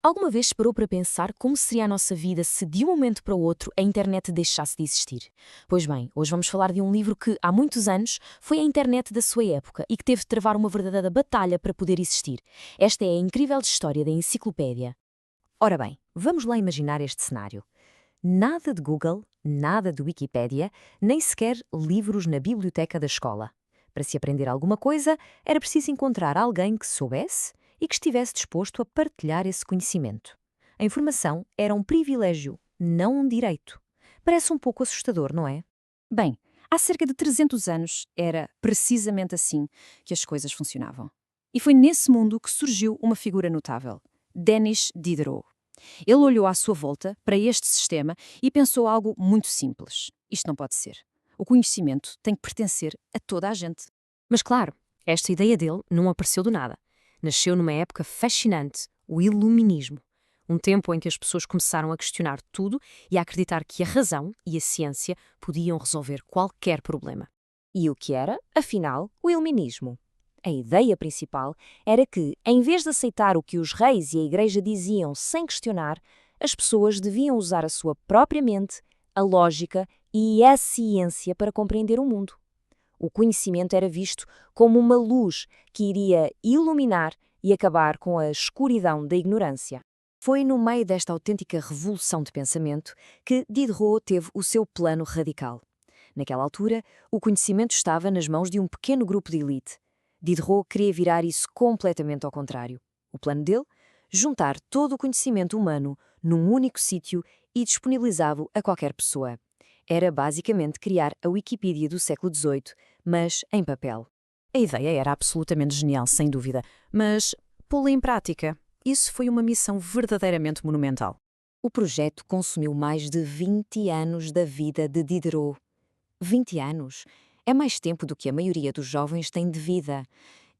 Alguma vez parou para pensar como seria a nossa vida se de um momento para o outro a internet deixasse de existir? Pois bem, hoje vamos falar de um livro que, há muitos anos, foi a internet da sua época e que teve de travar uma verdadeira batalha para poder existir. Esta é a incrível história da enciclopédia. Ora bem, vamos lá imaginar este cenário. Nada de Google, nada de Wikipédia, nem sequer livros na biblioteca da escola. Para se aprender alguma coisa, era preciso encontrar alguém que soubesse e que estivesse disposto a partilhar esse conhecimento. A informação era um privilégio, não um direito. Parece um pouco assustador, não é? Bem, há cerca de 300 anos era precisamente assim que as coisas funcionavam. E foi nesse mundo que surgiu uma figura notável, Denis Diderot. Ele olhou à sua volta para este sistema e pensou algo muito simples. Isto não pode ser. O conhecimento tem que pertencer a toda a gente. Mas claro, esta ideia dele não apareceu do nada. Nasceu numa época fascinante, o Iluminismo. Um tempo em que as pessoas começaram a questionar tudo e a acreditar que a razão e a ciência podiam resolver qualquer problema. E o que era, afinal, o Iluminismo? A ideia principal era que, em vez de aceitar o que os reis e a igreja diziam sem questionar, as pessoas deviam usar a sua própria mente, a lógica e a ciência para compreender o mundo. O conhecimento era visto como uma luz que iria iluminar e acabar com a escuridão da ignorância. Foi no meio desta autêntica revolução de pensamento que Diderot teve o seu plano radical. Naquela altura, o conhecimento estava nas mãos de um pequeno grupo de elite. Diderot queria virar isso completamente ao contrário. O plano dele? Juntar todo o conhecimento humano num único sítio e disponibilizá-lo a qualquer pessoa. Era basicamente criar a Wikipédia do século XVIII, mas em papel. A ideia era absolutamente genial, sem dúvida, mas pô-la em prática, isso foi uma missão verdadeiramente monumental. O projeto consumiu mais de 20 anos da vida de Diderot. 20 anos? É mais tempo do que a maioria dos jovens tem de vida.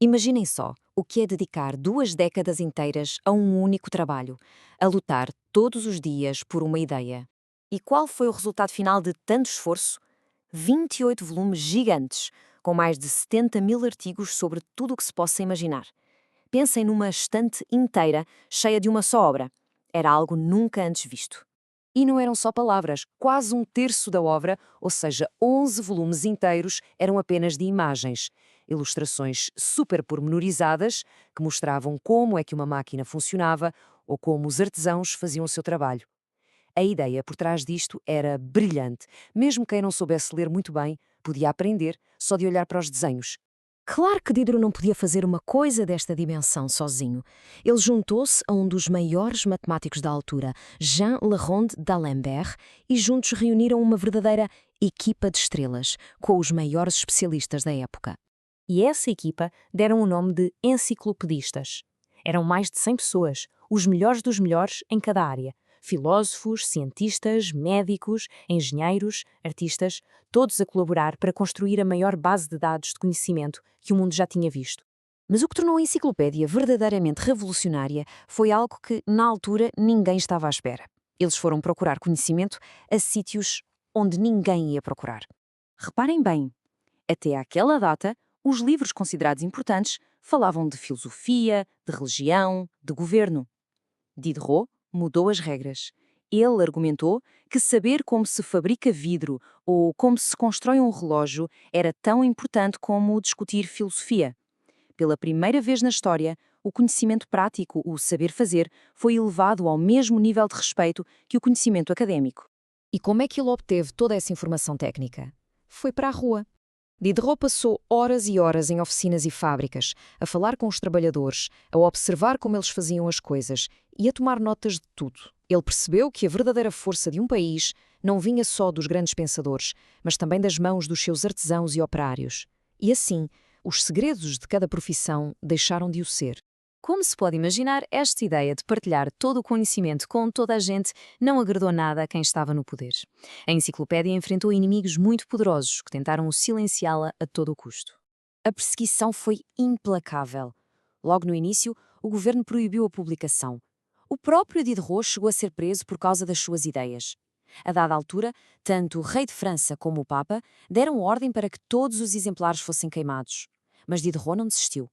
Imaginem só o que é dedicar 2 décadas inteiras a um único trabalho, a lutar todos os dias por uma ideia. E qual foi o resultado final de tanto esforço? 28 volumes gigantes, com mais de 70.000 artigos sobre tudo o que se possa imaginar. Pensem numa estante inteira cheia de uma só obra. Era algo nunca antes visto. E não eram só palavras, quase um terço da obra, ou seja, 11 volumes inteiros, eram apenas de imagens. Ilustrações super pormenorizadas que mostravam como é que uma máquina funcionava ou como os artesãos faziam o seu trabalho. A ideia por trás disto era brilhante. Mesmo quem não soubesse ler muito bem, podia aprender só de olhar para os desenhos. Claro que Diderot não podia fazer uma coisa desta dimensão sozinho. Ele juntou-se a um dos maiores matemáticos da altura, Jean Le Ronde d'Alembert, e juntos reuniram uma verdadeira equipa de estrelas, com os maiores especialistas da época. E essa equipa deram o nome de enciclopedistas. Eram mais de 100 pessoas, os melhores dos melhores em cada área. Filósofos, cientistas, médicos, engenheiros, artistas, todos a colaborar para construir a maior base de dados de conhecimento que o mundo já tinha visto. Mas o que tornou a enciclopédia verdadeiramente revolucionária foi algo que, na altura, ninguém estava à espera. Eles foram procurar conhecimento a sítios onde ninguém ia procurar. Reparem bem, até àquela data, os livros considerados importantes falavam de filosofia, de religião, de governo. Diderot mudou as regras. Ele argumentou que saber como se fabrica vidro ou como se constrói um relógio era tão importante como discutir filosofia. Pela primeira vez na história, o conhecimento prático, o saber fazer, foi elevado ao mesmo nível de respeito que o conhecimento académico. E como é que ele obteve toda essa informação técnica? Foi para a rua. Diderot passou horas e horas em oficinas e fábricas, a falar com os trabalhadores, a observar como eles faziam as coisas e a tomar notas de tudo. Ele percebeu que a verdadeira força de um país não vinha só dos grandes pensadores, mas também das mãos dos seus artesãos e operários. E assim, os segredos de cada profissão deixaram de o ser. Como se pode imaginar, esta ideia de partilhar todo o conhecimento com toda a gente não agradou nada a quem estava no poder. A enciclopédia enfrentou inimigos muito poderosos que tentaram silenciá-la a todo o custo. A perseguição foi implacável. Logo no início, o governo proibiu a publicação. O próprio Diderot chegou a ser preso por causa das suas ideias. A dada altura, tanto o rei de França como o Papa deram ordem para que todos os exemplares fossem queimados. Mas Diderot não desistiu.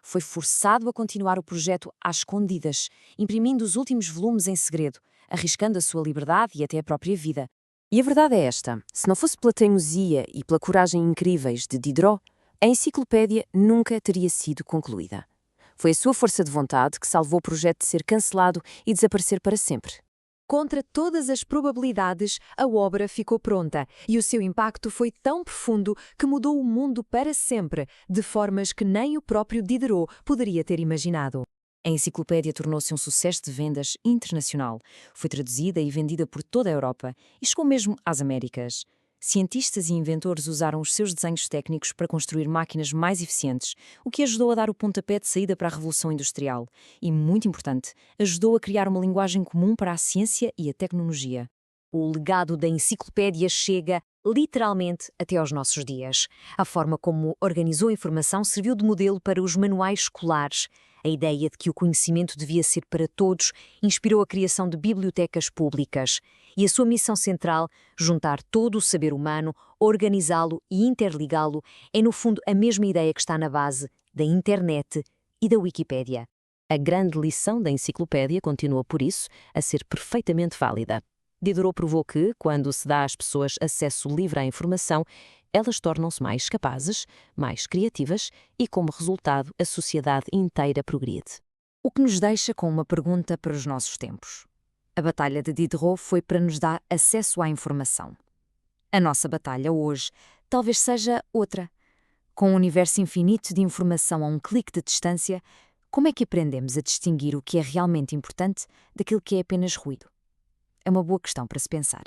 foi forçado a continuar o projeto às escondidas, imprimindo os últimos volumes em segredo, arriscando a sua liberdade e até a própria vida. E a verdade é esta: se não fosse pela teimosia e pela coragem incríveis de Diderot, a enciclopédia nunca teria sido concluída. Foi a sua força de vontade que salvou o projeto de ser cancelado e desaparecer para sempre. Contra todas as probabilidades, a obra ficou pronta e o seu impacto foi tão profundo que mudou o mundo para sempre, de formas que nem o próprio Diderot poderia ter imaginado. A enciclopédia tornou-se um sucesso de vendas internacional. Foi traduzida e vendida por toda a Europa e chegou mesmo às Américas. Cientistas e inventores usaram os seus desenhos técnicos para construir máquinas mais eficientes, o que ajudou a dar o pontapé de saída para a Revolução Industrial e, muito importante, ajudou a criar uma linguagem comum para a ciência e a tecnologia. O legado da enciclopédia chega, literalmente, até aos nossos dias. A forma como organizou a informação serviu de modelo para os manuais escolares. A ideia de que o conhecimento devia ser para todos inspirou a criação de bibliotecas públicas. E a sua missão central, juntar todo o saber humano, organizá-lo e interligá-lo, é no fundo a mesma ideia que está na base da internet e da Wikipédia. A grande lição da enciclopédia continua, por isso, a ser perfeitamente válida. Diderot provou que, quando se dá às pessoas acesso livre à informação, elas tornam-se mais capazes, mais criativas e, como resultado, a sociedade inteira progride. O que nos deixa com uma pergunta para os nossos tempos. A batalha de Diderot foi para nos dar acesso à informação. A nossa batalha hoje talvez seja outra. Com um universo infinito de informação a um clique de distância, como é que aprendemos a distinguir o que é realmente importante daquilo que é apenas ruído? É uma boa questão para se pensar.